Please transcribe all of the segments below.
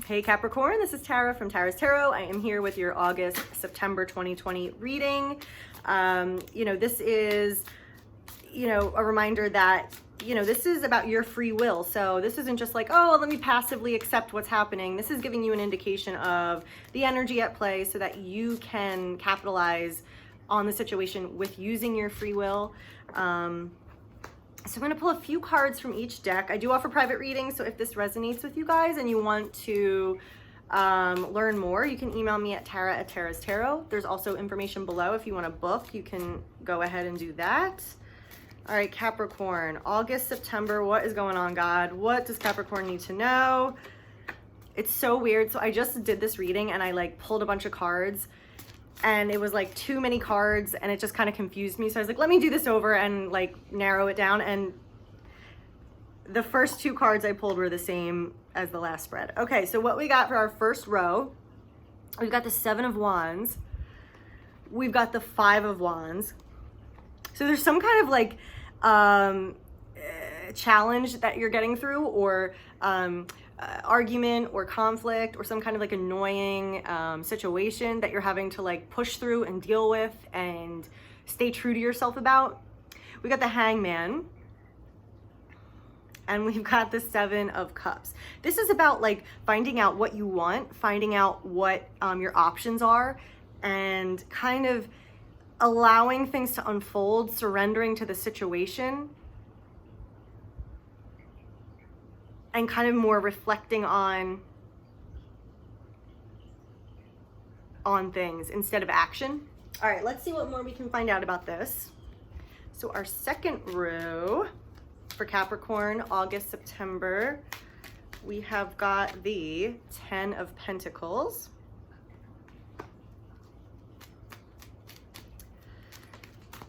Hey Capricorn, this is Tara from Tara's Tarot. I am here with your August-September 2020 reading. This is, a reminder that, this is about your free will. So this isn't just like, oh, let me passively accept what's happening. This is giving you an indication of the energy at play so that you can capitalize on the situation with using your free will. So I'm going to pull a few cards from each deck. I do offer private readings, so if this resonates with you guys and you want to learn more, you can email me at Tara@Tara's Tarot. There's also information below if you want to book. You can go ahead and do that. All right, Capricorn, August, September, what is going on, God? What does Capricorn need to know? It's so weird. So I just did this reading and I pulled a bunch of cards, and it was too many cards and it just kind of confused me. So I was like, let me do this over and narrow it down. And the first two cards I pulled were the same as the last spread. Okay, so what we got for our first row, we've got the 7 of Wands. We've got the 5 of Wands. So there's some kind of challenge that you're getting through, or argument or conflict, or some kind of annoying situation that you're having to push through and deal with and stay true to yourself about. We got the Hangman, and we've got the 7 of Cups. This is about finding out what you want, finding out what your options are, and kind of allowing things to unfold, surrendering to the situation, and kind of more reflecting on things instead of action. All right, let's see what more we can find out about this. So our second row for Capricorn, August, September, we have got the 10 of Pentacles.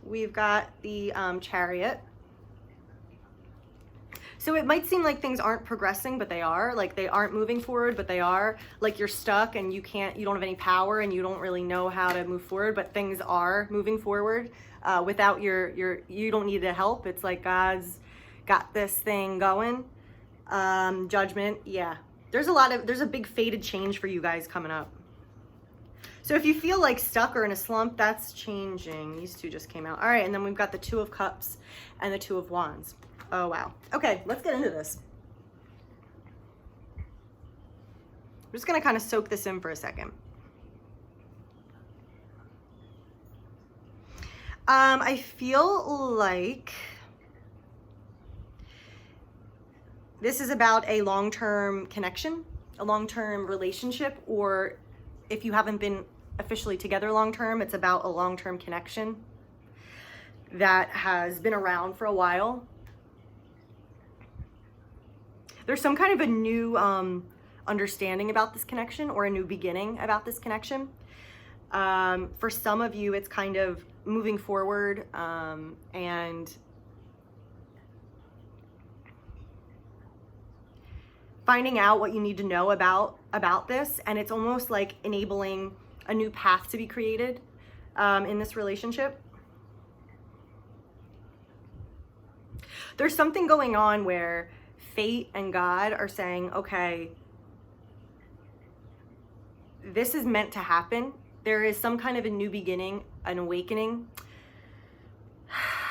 We've got the Chariot. So it might seem like things aren't progressing, but they are. They aren't moving forward, but they are. You're stuck and you don't have any power and you don't really know how to move forward, but things are moving forward without you don't need the help. It's like God's got this thing going. Judgment, yeah. There's a big fated change for you guys coming up. So if you feel stuck or in a slump, that's changing. These two just came out. All right, and then we've got the 2 of Cups and the 2 of Wands. Oh, wow. Okay, let's get into this. I'm just going to kind of soak this in for a second. I feel like this is about a long-term connection, a long-term relationship, or if you haven't been officially together long-term, it's about a long-term connection that has been around for a while. There's some kind of a new understanding about this connection, or a new beginning about this connection. For some of you, it's kind of moving forward and finding out what you need to know about this, and it's almost like enabling a new path to be created in this relationship. There's something going on where fate and God are saying, okay, this is meant to happen. There is some kind of a new beginning, an awakening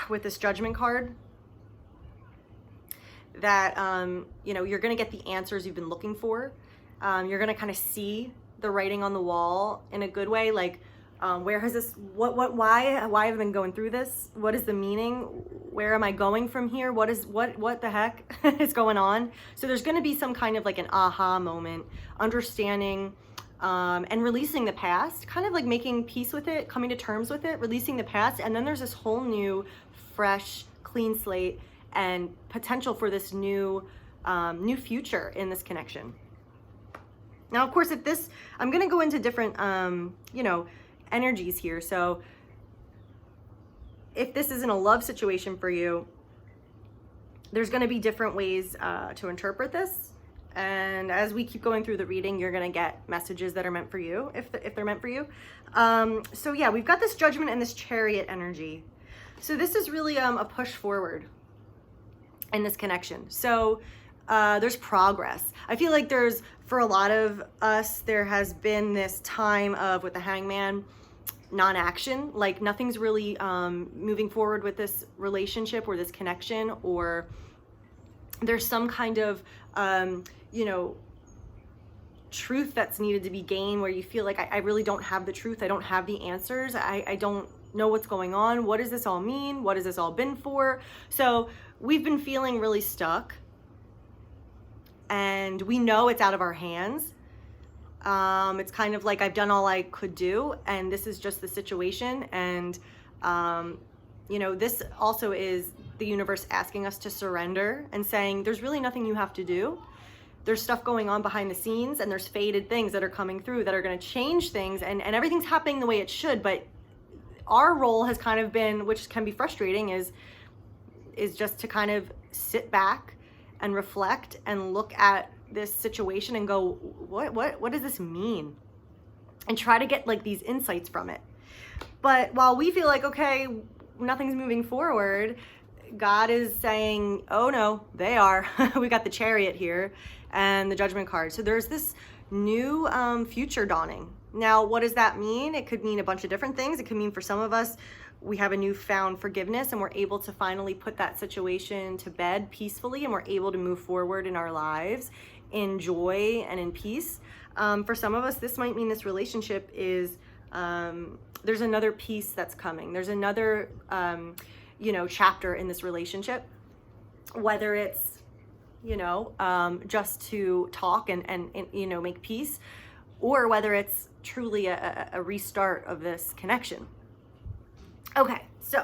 with this Judgment card that, you're going to get the answers you've been looking for. You're going to kind of see the writing on the wall in a good way. Where has this, why have I been going through this? What is the meaning? Where am I going from here? What the heck is going on? So there's going to be some kind of an aha moment, understanding, and releasing the past, kind of making peace with it, coming to terms with it, releasing the past. And then there's this whole new, fresh, clean slate and potential for this new future in this connection. Now, of course, I'm going to go into different, energies here. So if this isn't a love situation for you, there's going to be different ways to interpret this. And as we keep going through the reading, you're going to get messages that are meant for you, if they're meant for you. So yeah, we've got this Judgment and this Chariot energy. So this is really a push forward in this connection. So there's progress. I feel like for a lot of us, there has been this time of, with the Hangman, non-action, like nothing's really moving forward with this relationship or this connection, or there's some kind of truth that's needed to be gained, where you feel like I really don't have the truth, I don't have the answers, I don't know what's going on, what does this all mean, what has this all been for? So we've been feeling really stuck, and we know it's out of our hands. It's kind of like, I've done all I could do, and this is just the situation. And this also is the universe asking us to surrender and saying, there's really nothing you have to do. There's stuff going on behind the scenes, and there's faded things that are coming through that are going to change things, and everything's happening the way it should. But our role has kind of been, which can be frustrating, is just to kind of sit back and reflect and look at this situation and go, what does this mean? And try to get like these insights from it. But while we feel like, okay, nothing's moving forward, God is saying, oh no, they are. We got the Chariot here and the Judgment card. So there's this new future dawning. Now, what does that mean? It could mean a bunch of different things. It could mean, for some of us, we have a newfound forgiveness, and we're able to finally put that situation to bed peacefully, and we're able to move forward in our lives in joy and in peace. For some of us, this might mean this relationship is, there's another piece that's coming. There's another, chapter in this relationship, whether it's, just to talk and make peace, or whether it's truly a restart of this connection. Okay, so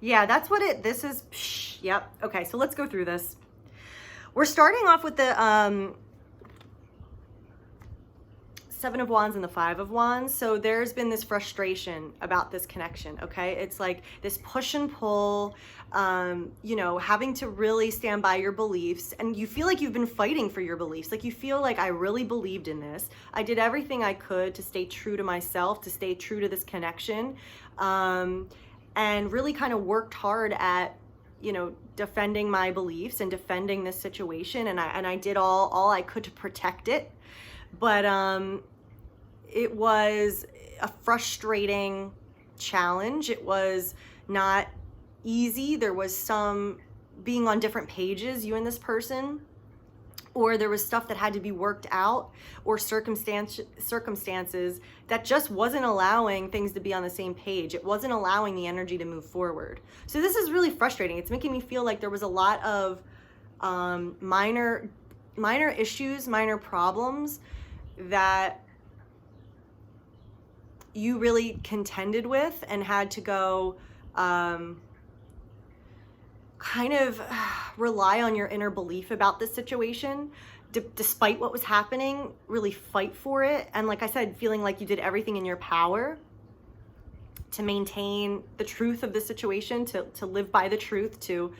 yeah, that's what this is. Yep. Okay, so let's go through this. We're starting off with the Seven of Wands and the Five of Wands. So there's been this frustration about this connection, okay? It's like this push and pull, having to really stand by your beliefs, and you feel like you've been fighting for your beliefs. Like you feel like, I really believed in this. I did everything I could to stay true to myself, to stay true to this connection, and really kind of worked hard at, defending my beliefs and defending this situation. And I did all I could to protect it. But it was a frustrating challenge. It was not easy. There was some being on different pages, you and this person, or there was stuff that had to be worked out, or circumstances that just wasn't allowing things to be on the same page. It wasn't allowing the energy to move forward. So this is really frustrating. It's making me feel like there was a lot of minor issues, minor problems that you really contended with and had to go kind of rely on your inner belief about this situation, despite what was happening, really fight for it. And like I said, feeling like you did everything in your power to maintain the truth of the situation, to live by the truth, to,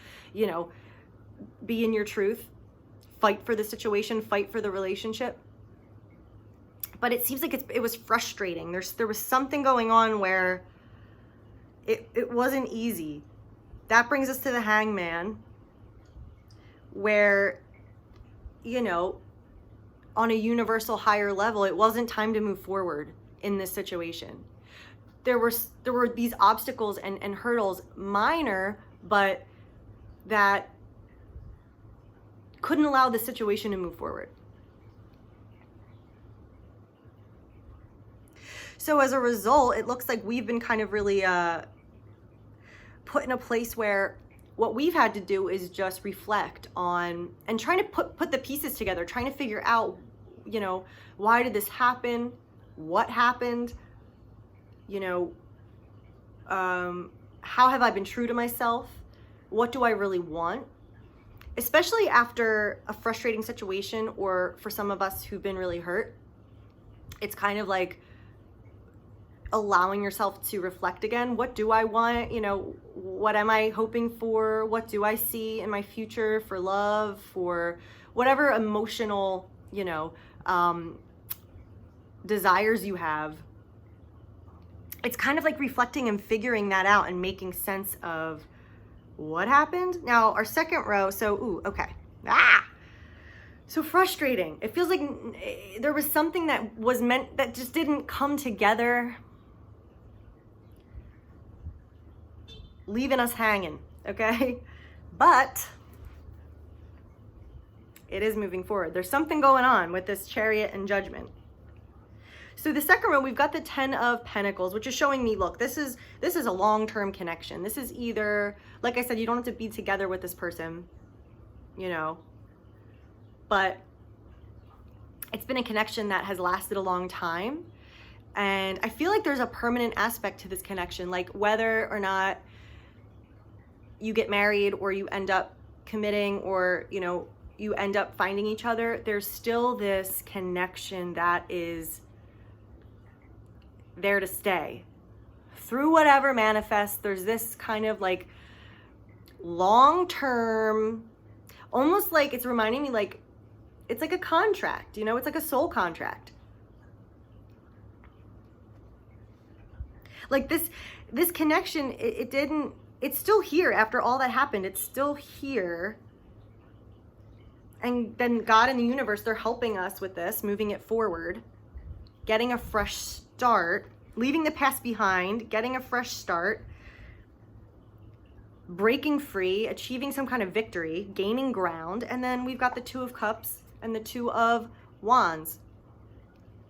be in your truth, fight for the situation, fight for the relationship. But it seems like it was frustrating. There was something going on where it wasn't easy. That brings us to the Hangman, where, on a universal higher level, it wasn't time to move forward in this situation. There were these obstacles and hurdles, minor, but that couldn't allow the situation to move forward. So as a result, it looks like we've been kind of really put in a place where what we've had to do is just reflect on and trying to put the pieces together, trying to figure out, why did this happen? What happened? How have I been true to myself? What do I really want? Especially after a frustrating situation, or for some of us who've been really hurt, it's kind of like allowing yourself to reflect again. What do I want? What am I hoping for? What do I see in my future for love, for whatever emotional, desires you have? It's kind of like reflecting and figuring that out and making sense of What happened? Now our second row, so, ooh, okay. So frustrating. It feels like there was something that was meant that just didn't come together, leaving us hanging, okay? But it is moving forward. There's something going on with this Chariot and Judgment. So the second row, we've got the 10 of Pentacles, which is showing me, look, this is a long-term connection. This is either, like I said, you don't have to be together with this person, you know, but it's been a connection that has lasted a long time. And I feel like there's a permanent aspect to this connection, like whether or not you get married or you end up committing or, you know, you end up finding each other, there's still this connection that is there to stay. Through whatever manifests, there's this kind of like long-term, almost like it's reminding me like, it's like a contract, you know, it's like a soul contract. Like this connection, it's still here after all that happened. It's still here. And then God and the universe, they're helping us with this, moving it forward, getting a fresh start, leaving the past behind, getting a fresh start, breaking free, achieving some kind of victory, gaining ground. And then we've got the Two of Cups and the Two of Wands.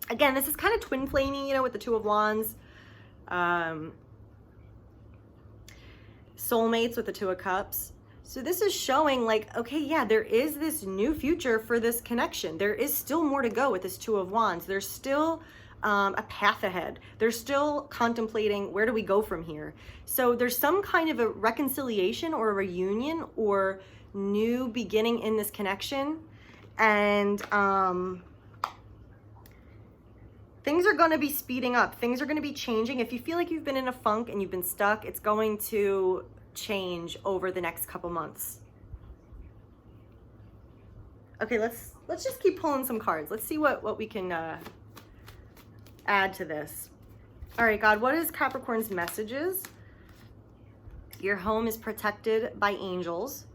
Again, this is kind of twin flamey, you know, with the Two of Wands. Soulmates with the Two of Cups. So this is showing like, okay, yeah, there is this new future for this connection. There is still more to go with this Two of Wands. There's still a path ahead. They're still contemplating, where do we go from here? So there's some kind of a reconciliation or a reunion or new beginning in this connection. And things are going to be speeding up. Things are going to be changing. If you feel like you've been in a funk and you've been stuck, it's going to change over the next couple months. Okay, let's just keep pulling some cards. Let's see what we can add to this. All right, God, what is Capricorn's messages? Your home is protected by angels.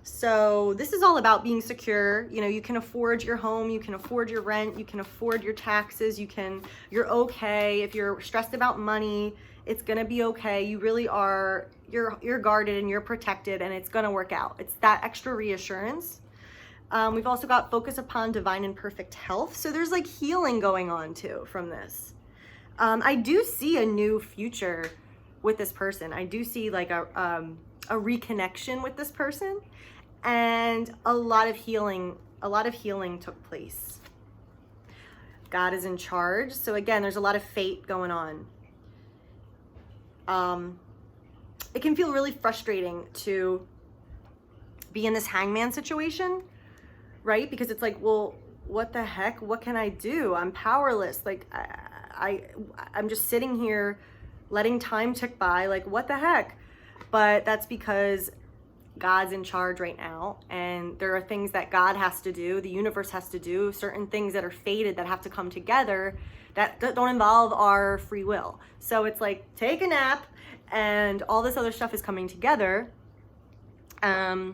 So this is all about being secure. You know, you can afford your home, you can afford your rent, you can afford your taxes, you're okay. If you're stressed about money, it's gonna be okay. You really are, you're guarded and you're protected and it's gonna work out. It's that extra reassurance. We've also got focus upon divine and perfect health. So there's like healing going on too from this. I do see a new future with this person. I do see like a reconnection with this person, and a lot of healing took place. God is in charge. So again, there's a lot of fate going on. It can feel really frustrating to be in this hangman situation, right? Because it's like, well, what the heck? What can I do? I'm powerless. Like I'm just sitting here letting time tick by. Like, what the heck? But that's because God's in charge right now, and there are things that God has to do, the universe has to do, certain things that are fated that have to come together that don't involve our free will. So it's like, take a nap, and all this other stuff is coming together. Yeah.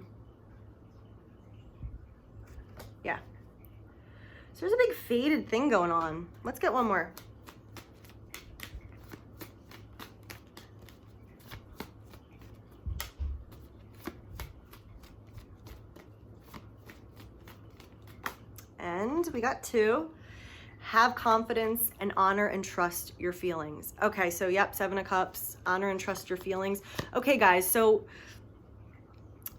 So there's a big fated thing going on. Let's get one more. And we got two. Have confidence and honor and trust your feelings. Okay, so yep, Seven of Cups, honor and trust your feelings. Okay, guys, so,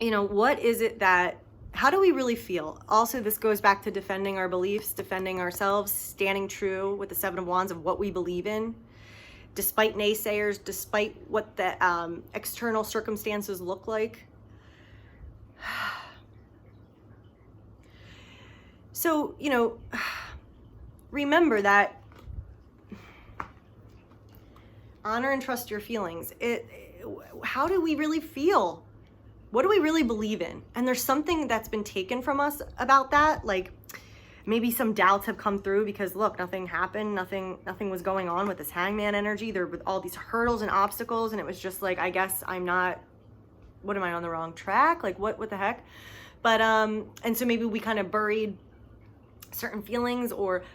you know, what is it that, how do we really feel? Also, this goes back to defending our beliefs, defending ourselves, standing true with the Seven of Wands of what we believe in, despite naysayers, despite what the external circumstances look like. So, you know, remember that honor and trust your feelings. How do we really feel? What do we really believe in? And there's something that's been taken from us about that. Like maybe some doubts have come through because look, nothing happened. Nothing was going on with this hangman energy. There were all these hurdles and obstacles. And it was just like, I guess I'm not what am I on the wrong track? Like what the heck? But, and so maybe we kind of buried certain feelings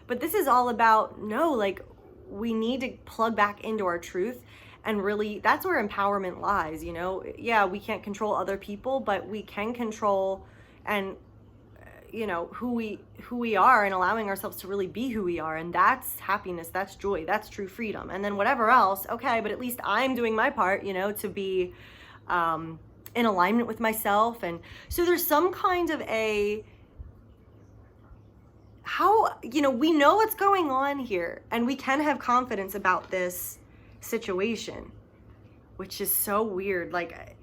but this is all about, no, like we need to plug back into our truth. And really, that's where empowerment lies, you know? Yeah, we can't control other people, but we can control and, you know, who we are, and allowing ourselves to really be who we are. And that's happiness, that's joy, that's true freedom. And then whatever else, okay, but at least I'm doing my part, you know, to be in alignment with myself. And so there's some kind of how, you know, we know what's going on here, and we can have confidence about this situation, which is so weird. Like,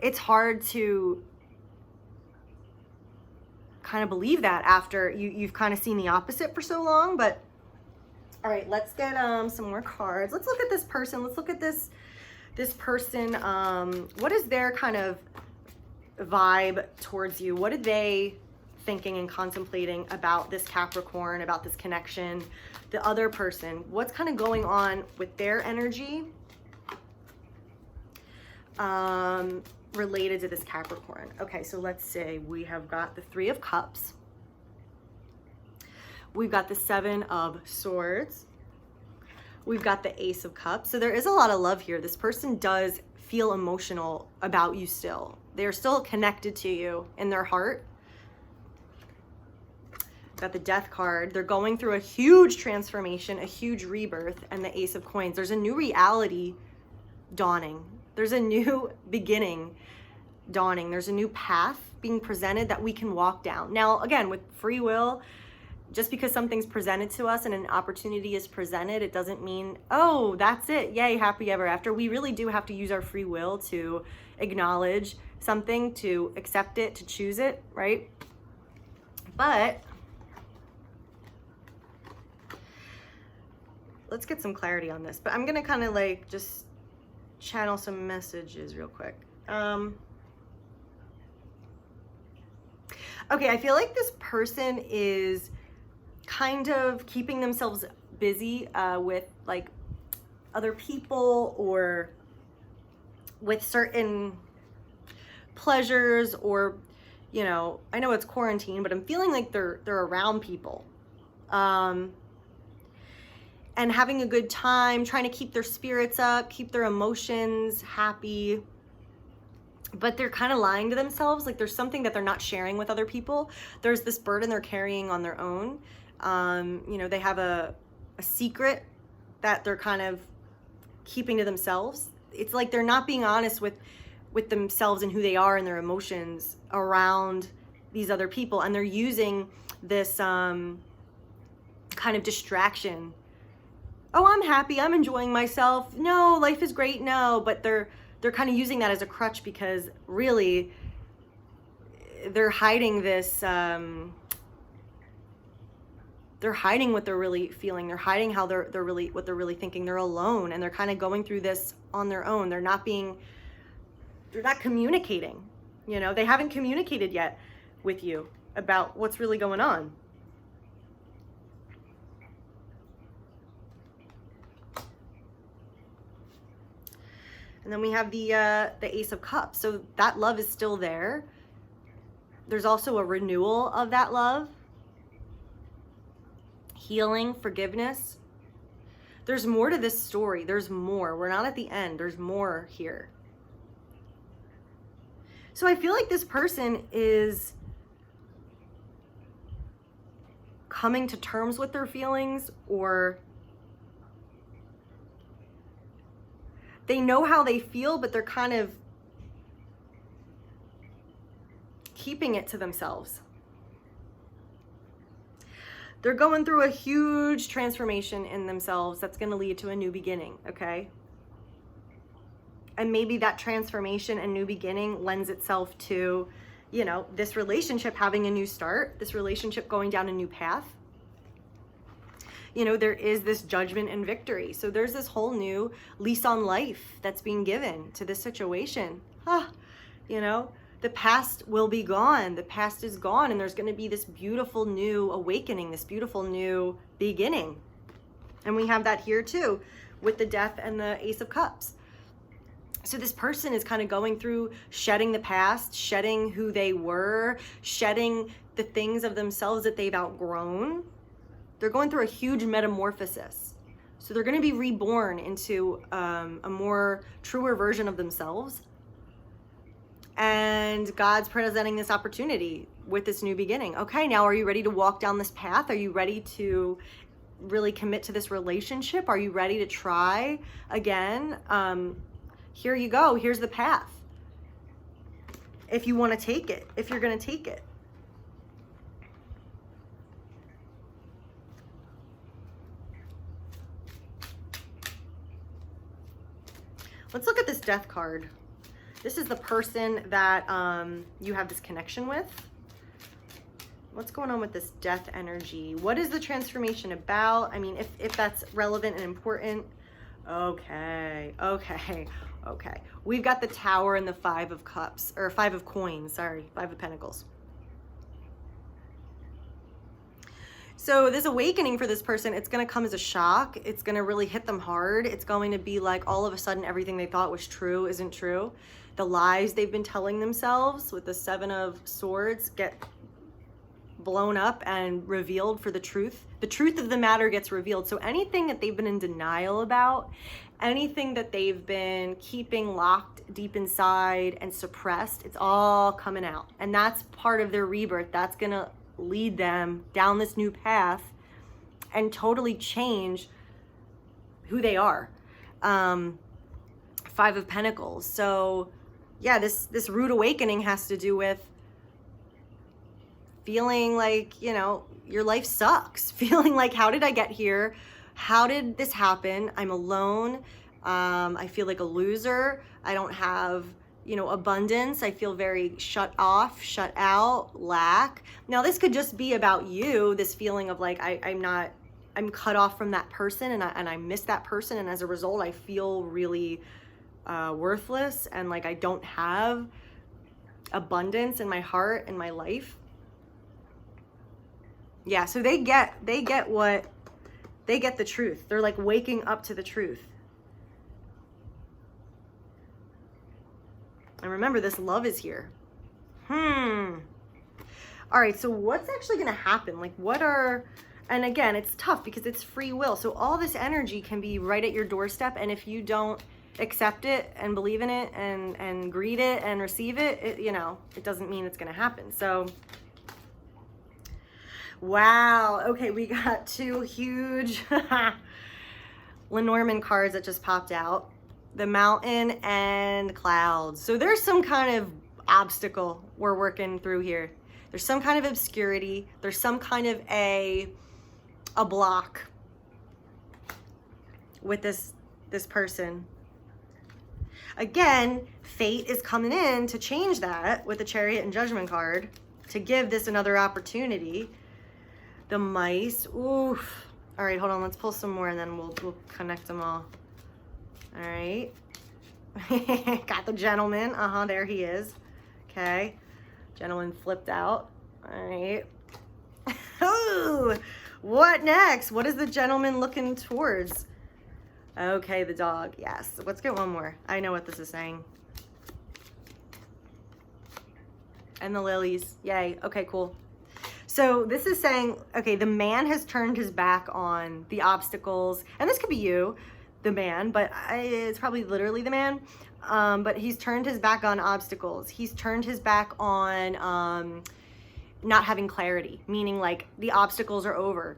it's hard to kind of believe that after you've kind of seen the opposite for so long. But all right, let's get some more cards. Let's look at this person. Let's look at this person. What is their kind of vibe towards you? What are they thinking and contemplating about this Capricorn, about this connection? The other person, what's kind of going on with their energy related to this Capricorn? Okay, so let's say we have got the Three of Cups. We've got the Seven of Swords. We've got the Ace of Cups. So there is a lot of love here. This person does feel emotional about you still. They're still connected to you in their heart. Got the Death card. They're going through a huge transformation, a huge rebirth, and the Ace of Coins. There's a new reality dawning. There's a new beginning dawning. There's a new path being presented that we can walk down. Now, again, with free will, just because something's presented to us and an opportunity is presented, it doesn't mean, oh, that's it, yay, happy ever after. We really do have to use our free will to acknowledge something, to accept it, to choose it, right? But let's get some clarity on this. But I'm gonna kind of like just channel some messages real quick. Okay, I feel like this person is kind of keeping themselves busy with like other people, or with certain pleasures, or, you know, I know it's quarantine, but I'm feeling like they're around people. And having a good time, trying to keep their spirits up, keep their emotions happy. But they're kind of lying to themselves. Like there's something that they're not sharing with other people. There's this burden they're carrying on their own. You know, they have a secret that they're kind of keeping to themselves. It's like they're not being honest with themselves and who they are and their emotions around these other people. And they're using this kind of distraction. Oh, I'm happy, I'm enjoying myself. No, life is great. No, but they're kind of using that as a crutch, because really they're hiding this, they're hiding what they're really feeling. They're hiding how they're really, what they're really thinking. They're alone, and they're kind of going through this on their own. They're not communicating, you know, they haven't communicated yet with you about what's really going on. And then we have the Ace of Cups. So that love is still there. There's also a renewal of that love. Healing, forgiveness. There's more to this story. There's more. We're not at the end. There's more here. So I feel like this person is coming to terms with their feelings, or they know how they feel, but they're kind of keeping it to themselves. They're going through a huge transformation in themselves that's going to lead to a new beginning, okay? And maybe that transformation and new beginning lends itself to, you know, this relationship having a new start, this relationship going down a new path. You know, there is this judgment and victory. So there's this whole new lease on life that's being given to this situation. You know, the past will be gone. The past is gone, and there's going to be this beautiful new awakening, this beautiful new beginning. And we have that here too with the Death and the Ace of Cups. So this person is kind of going through shedding the past, shedding who they were, shedding the things of themselves that they've outgrown. They're going through a huge metamorphosis. So they're going to be reborn into a more truer version of themselves. And God's presenting this opportunity with this new beginning. Okay, now are you ready to walk down this path? Are you ready to really commit to this relationship? Are you ready to try again? Here you go. Here's the path. If you want to take it, if you're going to take it. Let's look at this death card. This is the person that you have this connection with. What's going on with this death energy? What is the transformation about? I mean, if that's relevant and important. Okay. We've got the Tower and the Five of Cups, or Five of Coins, sorry, Five of Pentacles. So this awakening for this person, it's going to come as a shock. It's going to really hit them hard. It's going to be like all of a sudden everything they thought was true isn't true. The lies they've been telling themselves with the Seven of Swords get blown up and revealed for the truth. The truth of the matter gets revealed. So anything that they've been in denial about, anything that they've been keeping locked deep inside and suppressed, it's all coming out. And that's part of their rebirth. That's going to lead them down this new path and totally change who they are. Five of Pentacles. So yeah, this rude awakening has to do with feeling like, you know, your life sucks. Feeling like, how did I get here? How did this happen? I'm alone. I feel like a loser. I don't have, you know, abundance. I feel very shut off, shut out, lack. Now, this could just be about you, this feeling of like, I'm cut off from that person, and I miss that person. And as a result, I feel really worthless, and like I don't have abundance in my heart, in my life. Yeah, so they get the truth. They're like waking up to the truth. And remember, this love is here. All right, so what's actually going to happen? Like, and again, it's tough because it's free will. So all this energy can be right at your doorstep. And if you don't accept it and believe in it and greet it and receive it, you know, it doesn't mean it's going to happen. So, wow. Okay, we got two huge Lenormand cards that just popped out. The Mountain and Clouds. So there's some kind of obstacle we're working through here. There's some kind of obscurity. There's some kind of a block with this person. Again, fate is coming in to change that with the Chariot and Judgment card to give this another opportunity. The Mice. Oof. All right, hold on. Let's pull some more and then we'll connect them all. All right. Got the Gentleman. There he is. Okay. Gentleman flipped out. All right. Ooh, what next? What is the Gentleman looking towards? Okay, the Dog. Yes. Let's get one more. I know what this is saying. And the Lilies. Yay. Okay, cool. So this is saying, okay, the man has turned his back on the obstacles. And this could be you, the man, but it's probably literally the man. But he's turned his back on obstacles. He's turned his back on not having clarity, meaning like the obstacles are over.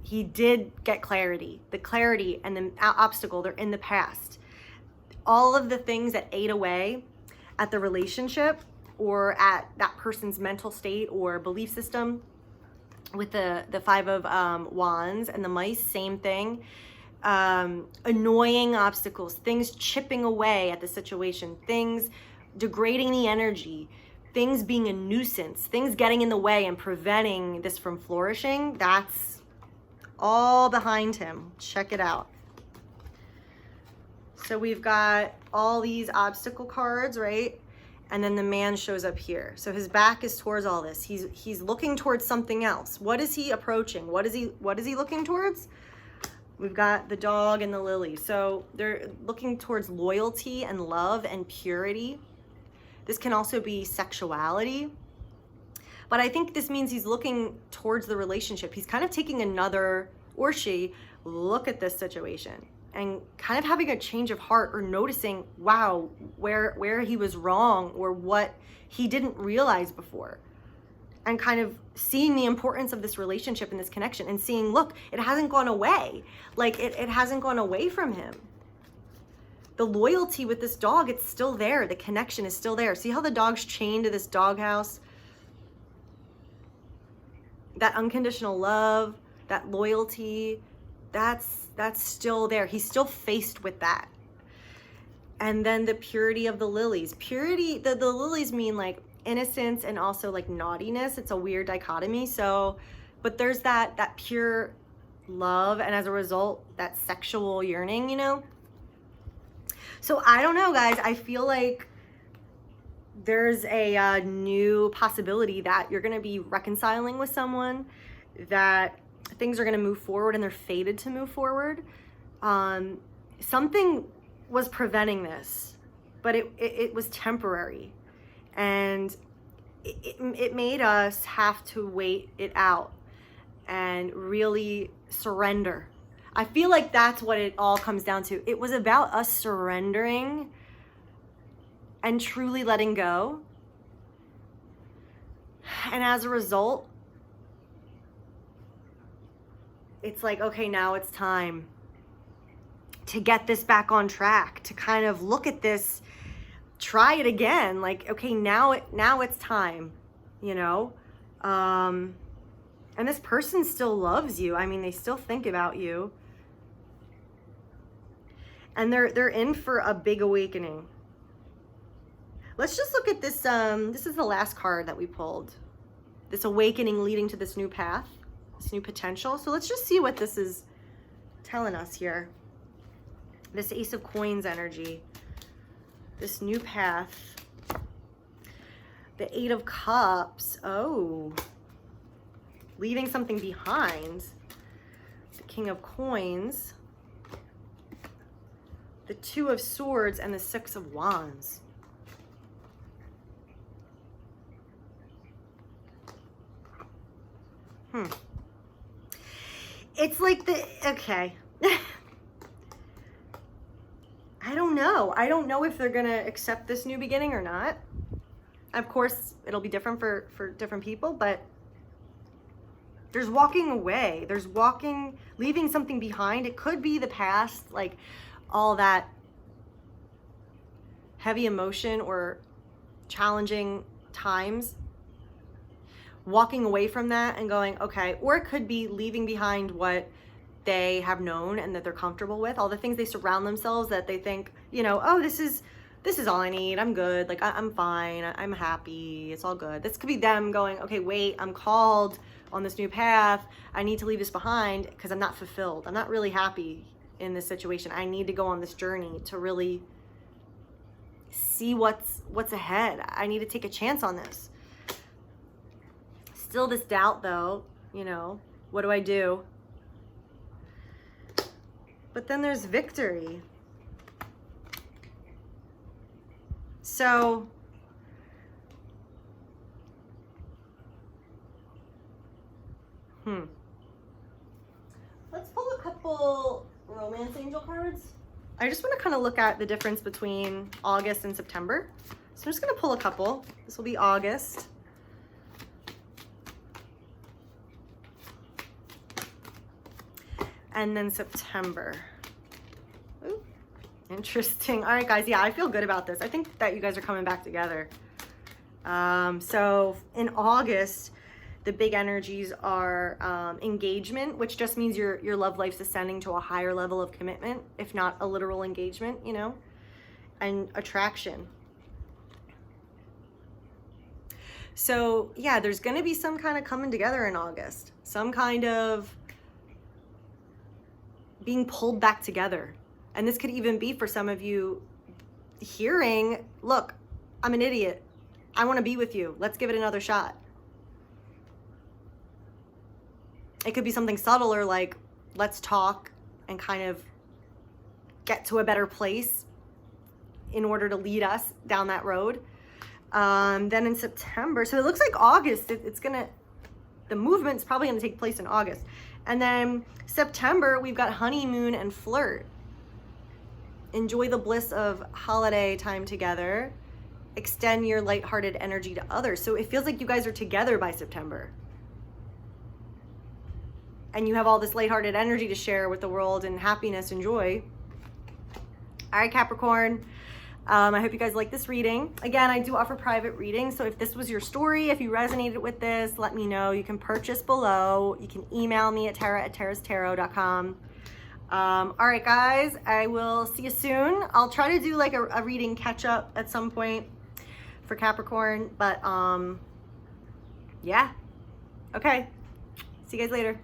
He did get clarity. The clarity and the obstacle, they're in the past. All of the things that ate away at the relationship or at that person's mental state or belief system, with the Five of Wands and the Mice, same thing. Annoying obstacles, things chipping away at the situation, things degrading the energy, things being a nuisance, things getting in the way and preventing this from flourishing. That's all behind him. Check it out. So we've got all these obstacle cards, right? And then the man shows up here. So his back is towards all this. He's looking towards something else. What is he approaching? What is he looking towards? We've got the dog and the lily. So they're looking towards loyalty and love and purity. This can also be sexuality. But I think this means he's looking towards the relationship. He's kind of taking another, or she, look at this situation and kind of having a change of heart, or noticing, wow, where he was wrong, or what he didn't realize before. And kind of seeing the importance of this relationship and this connection, and seeing, look, it hasn't gone away. Like it hasn't gone away from him. The loyalty with this dog, it's still there. The connection is still there. See how the dog's chained to this doghouse? That unconditional love, that loyalty, that's still there. He's still faced with that. And then the purity of the lilies. Purity, the lilies mean like innocence and also like naughtiness. It's a weird dichotomy. So, but there's that pure love, and as a result, that sexual yearning, you know? So I don't know, guys. I feel like there's a new possibility that you're going to be reconciling with someone, that things are going to move forward, and they're fated to move forward. Something was preventing this, but it was temporary, and it made us have to wait it out and really surrender. I feel like that's what it all comes down to. It was about us surrendering and truly letting go. And as a result, it's like, okay, now it's time to get this back on track, to kind of look at this, try it again. Like, okay, now it's time, you know? And this person still loves you. I mean, they still think about you. And they're in for a big awakening. Let's just look at this. This is the last card that we pulled. This awakening leading to this new path, this new potential. So let's just see what this is telling us here. This Ace of Coins energy, this new path, the Eight of Cups. Oh, leaving something behind. The King of Coins, the Two of Swords, and the Six of Wands. It's like okay. I don't know. I don't know if they're going to accept this new beginning or not. Of course, it'll be different for different people, but there's walking away. There's leaving something behind. It could be the past, like all that heavy emotion or challenging times. Walking away from that and going, okay, or it could be leaving behind what they have known and that they're comfortable with, all the things they surround themselves that they think, you know, oh, this is all I need. I'm good. Like, I'm fine. I'm happy. It's all good. This could be them going, okay, wait, I'm called on this new path. I need to leave this behind because I'm not fulfilled. I'm not really happy in this situation. I need to go on this journey to really see what's ahead. I need to take a chance on this. Still this doubt though, you know, what do I do? But then there's victory. So let's pull a couple romance angel cards. I just want to kind of look at the difference between August and September. So I'm just going to pull a couple. This will be August. And then September. Ooh, interesting. All right, guys. Yeah, I feel good about this. I think that you guys are coming back together. So in August, the big energies are engagement, which just means your love life's ascending to a higher level of commitment, if not a literal engagement, you know, and attraction. So yeah, there's going to be some kind of coming together in August, some kind of being pulled back together. And this could even be for some of you hearing, look, I'm an idiot. I want to be with you. Let's give it another shot. It could be something subtler like, let's talk. and kind of get to a better place in order to lead us down that road. Then in September, so it looks like August, the movement's probably gonna take place in August. And then September, we've got honeymoon and flirt. Enjoy the bliss of holiday time together. Extend your lighthearted energy to others. So it feels like you guys are together by September. And you have all this lighthearted energy to share with the world and happiness and joy. All right, Capricorn. I hope you guys like this reading. Again, I do offer private readings. So if this was your story, if you resonated with this, let me know. You can purchase below. You can email me at tara@tarastarot.com. All right, guys, I will see you soon. I'll try to do like a reading catch up at some point for Capricorn, but yeah. Okay. See you guys later.